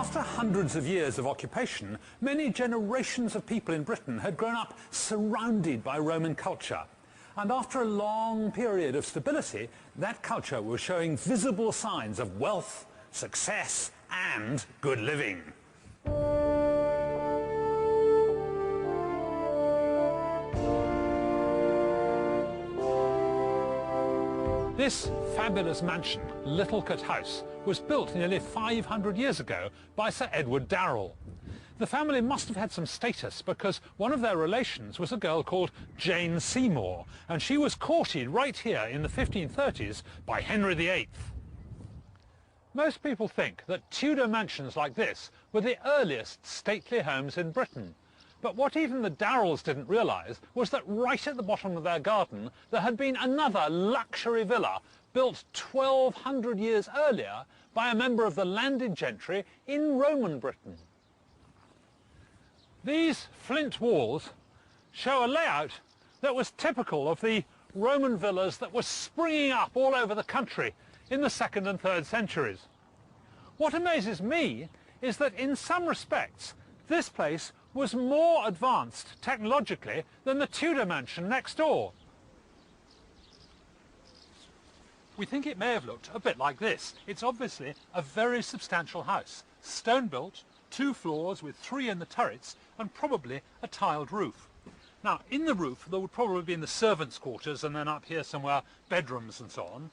After hundreds of years of occupation, many generations of people in Britain had grown up surrounded by Roman culture. And after a long period of stability, that culture was showing visible signs of wealth, success, and good living. This fabulous mansion, Littlecote House, was built nearly 500 years ago by Sir Edward Darrell. The family must have had some status because one of their relations was a girl called Jane Seymour, and she was courted right here in the 1530s by Henry VIII. Most people think that Tudor mansions like this were the earliest stately homes in Britain. But what even the Darrells didn't realise was that right at the bottom of their garden there had been another luxury villa built 1200 years earlier by a member of the landed gentry in Roman Britain. These flint walls show a layout that was typical of the Roman villas that were springing up all over the country in the 2nd and 3rd centuries. What amazes me is that in some respects this place was more advanced technologically than the Tudor mansion next door. We think it may have looked a bit like this. It's obviously a very substantial house, stone built, 2 floors with 3 in the turrets and probably a tiled roof. Now in the roof there would probably be in the servants' quarters and then up here somewhere bedrooms and so on.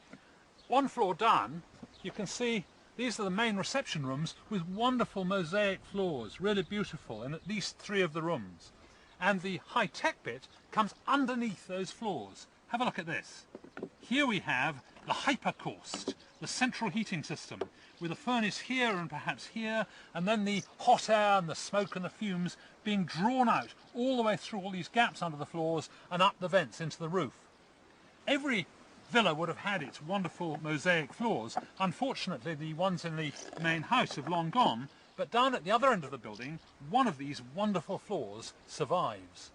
1 floor down you can see these are the main reception rooms with wonderful mosaic floors, really beautiful, in at least 3 of the rooms. And the high-tech bit comes underneath those floors. Have a look at this. Here we have the hypercaust, the central heating system, with a furnace here and perhaps here, and then the hot air and the smoke and the fumes being drawn out all the way through all these gaps under the floors and up the vents into the roof. Every villa would have had its wonderful mosaic floors. Unfortunately, the ones in the main house have long gone, but down at the other end of the building, one of these wonderful floors survives.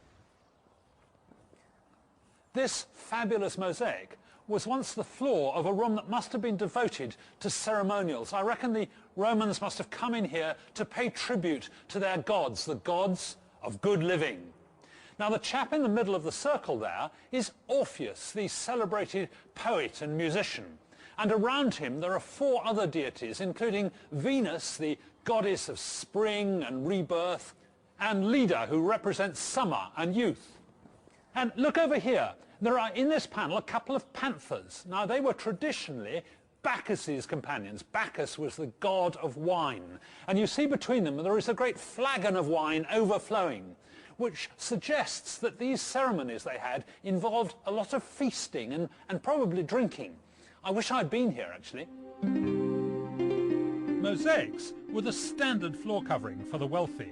This fabulous mosaic was once the floor of a room that must have been devoted to ceremonials. I reckon the Romans must have come in here to pay tribute to their gods, the gods of good living. Now the chap in the middle of the circle there is Orpheus, the celebrated poet and musician. And around him there are 4 other deities, including Venus, the goddess of spring and rebirth, and Leda, who represents summer and youth. And look over here, there are in this panel a couple of panthers. Now they were traditionally Bacchus's companions. Bacchus was the god of wine. And you see between them there is a great flagon of wine overflowing, which suggests that these ceremonies they had involved a lot of feasting and probably drinking. I wish I'd been here, actually. Mosaics were the standard floor covering for the wealthy.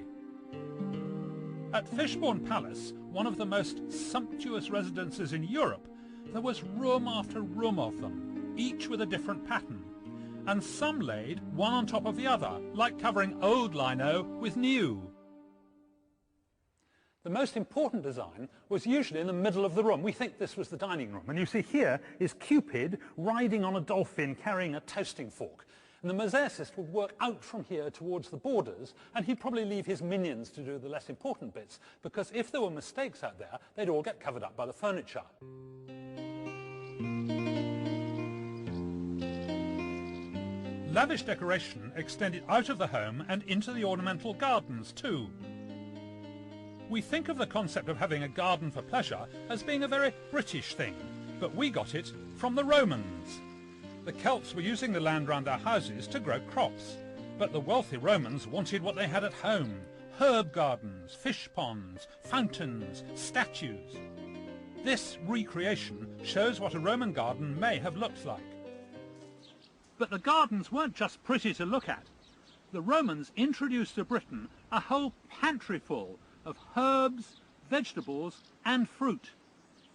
At Fishbourne Palace, one of the most sumptuous residences in Europe, there was room after room of them, each with a different pattern, and some laid one on top of the other, like covering old lino with new. The most important design was usually in the middle of the room. We think this was the dining room. And you see here is Cupid riding on a dolphin carrying a toasting fork. And the mosaicist would work out from here towards the borders, and he'd probably leave his minions to do the less important bits, because if there were mistakes out there, they'd all get covered up by the furniture. Lavish decoration extended out of the home and into the ornamental gardens too. We think of the concept of having a garden for pleasure as being a very British thing, but we got it from the Romans. The Celts were using the land around their houses to grow crops, but the wealthy Romans wanted what they had at home: herb gardens, fish ponds, fountains, statues. This recreation shows what a Roman garden may have looked like. But the gardens weren't just pretty to look at. The Romans introduced to Britain a whole pantry full of herbs, vegetables and fruit.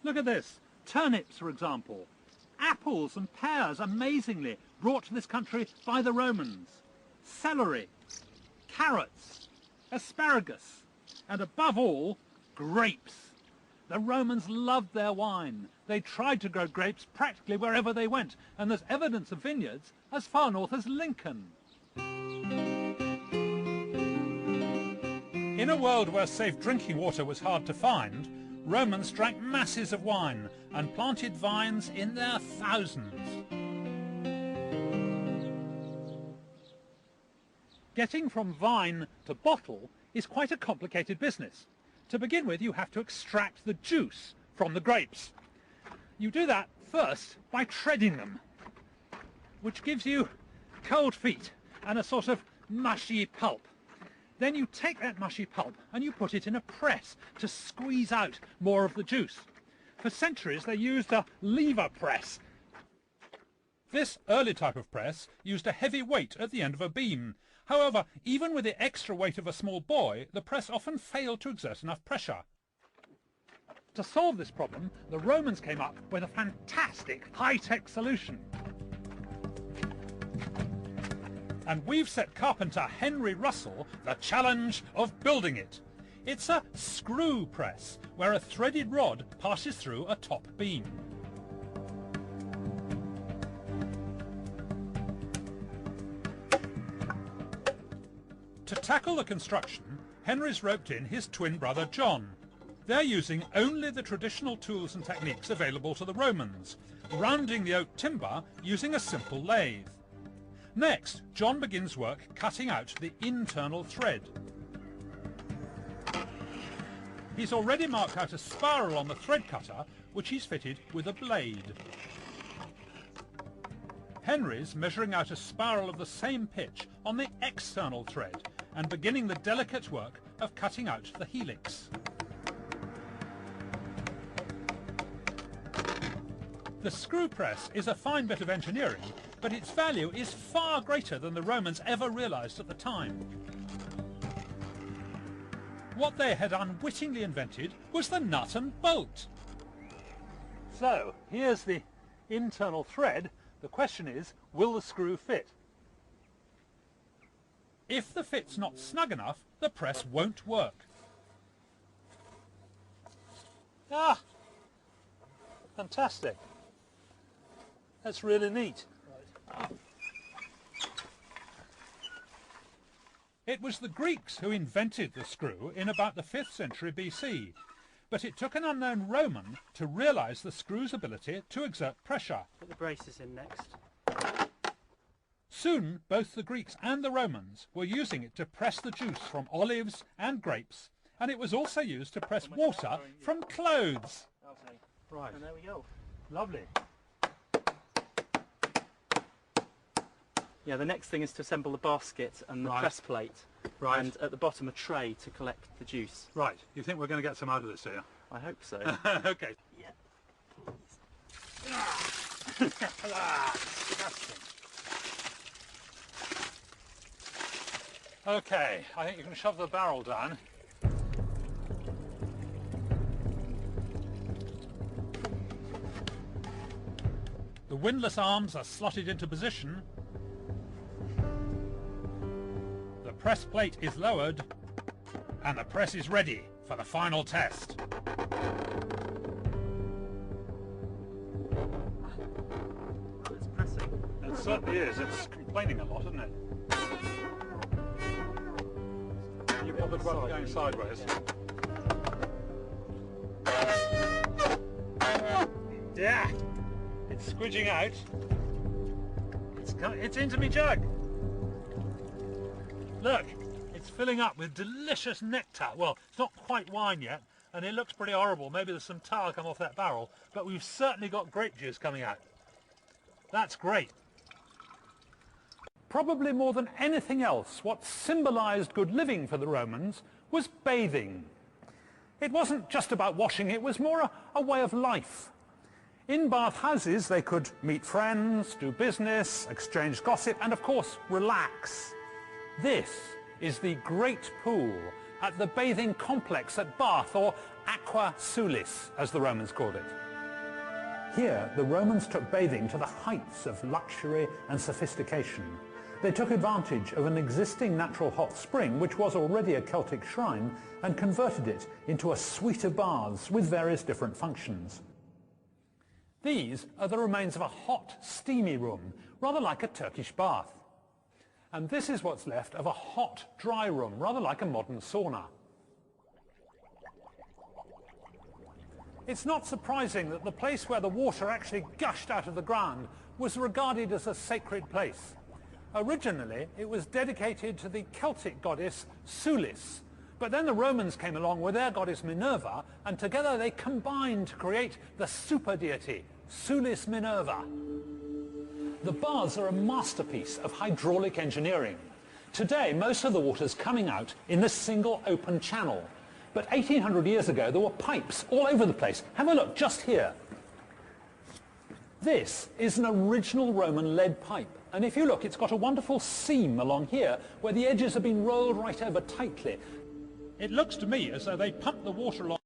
Look at this. Turnips, for example. Apples and pears, amazingly, brought to this country by the Romans. Celery, carrots, asparagus, and above all, grapes. The Romans loved their wine. They tried to grow grapes practically wherever they went, and there's evidence of vineyards as far north as Lincoln. In a world where safe drinking water was hard to find, Romans drank masses of wine and planted vines in their thousands. Getting from vine to bottle is quite a complicated business. To begin with, you have to extract the juice from the grapes. You do that first by treading them, which gives you cold feet and a sort of mushy pulp. Then you take that mushy pulp and you put it in a press to squeeze out more of the juice. For centuries they used a lever press. This early type of press used a heavy weight at the end of a beam. However, even with the extra weight of a small boy, the press often failed to exert enough pressure. To solve this problem, the Romans came up with a fantastic high-tech solution. And we've set carpenter Henry Russell the challenge of building it. It's a screw press, where a threaded rod passes through a top beam. To tackle the construction, Henry's roped in his twin brother John. They're using only the traditional tools and techniques available to the Romans, rounding the oak timber using a simple lathe. Next, John begins work cutting out the internal thread. He's already marked out a spiral on the thread cutter, which he's fitted with a blade. Henry's measuring out a spiral of the same pitch on the external thread and beginning the delicate work of cutting out the helix. The screw press is a fine bit of engineering, but its value is far greater than the Romans ever realised at the time. What they had unwittingly invented was the nut and bolt. So, here's the internal thread. The question is, will the screw fit? If the fit's not snug enough, the press won't work. Ah! Fantastic. That's really neat. It was the Greeks who invented the screw in about the 5th century BC, but it took an unknown Roman to realise the screw's ability to exert pressure. Put the braces in next. Soon, both the Greeks and the Romans were using it to press the juice from olives and grapes, and it was also used to press water from clothes. Right. And there we go. Lovely. Yeah, the next thing is to assemble the basket and the press plate. Right. And at the bottom a tray to collect the juice. Right. You think we're going to get some out of this here? I hope so. Okay. Yeah. Okay, I think you can shove the barrel down. The windlass arms are slotted into position. The press plate is lowered, and the press is ready for the final test. It's pressing. It certainly is. It's complaining a lot, isn't it? You bothered about going sideways? Yeah! It's squidging out. It's into me jug. Look, it's filling up with delicious nectar. Well, it's not quite wine yet, and it looks pretty horrible. Maybe there's some tar come off that barrel, but we've certainly got grape juice coming out. That's great. Probably more than anything else, what symbolised good living for the Romans was bathing. It wasn't just about washing, it was more a way of life. In bathhouses they could meet friends, do business, exchange gossip, and of course relax. This is the Great Pool at the bathing complex at Bath, or Aqua Sulis, as the Romans called it. Here, the Romans took bathing to the heights of luxury and sophistication. They took advantage of an existing natural hot spring, which was already a Celtic shrine, and converted it into a suite of baths with various different functions. These are the remains of a hot, steamy room, rather like a Turkish bath. And this is what's left of a hot, dry room, rather like a modern sauna. It's not surprising that the place where the water actually gushed out of the ground was regarded as a sacred place. Originally, it was dedicated to the Celtic goddess Sulis, but then the Romans came along with their goddess Minerva, and together they combined to create the super deity, Sulis Minerva. The baths are a masterpiece of hydraulic engineering. Today, most of the water's coming out in this single open channel. But 1800 years ago, there were pipes all over the place. Have a look, just here. This is an original Roman lead pipe. And if you look, it's got a wonderful seam along here where the edges have been rolled right over tightly. It looks to me as though they pumped the water along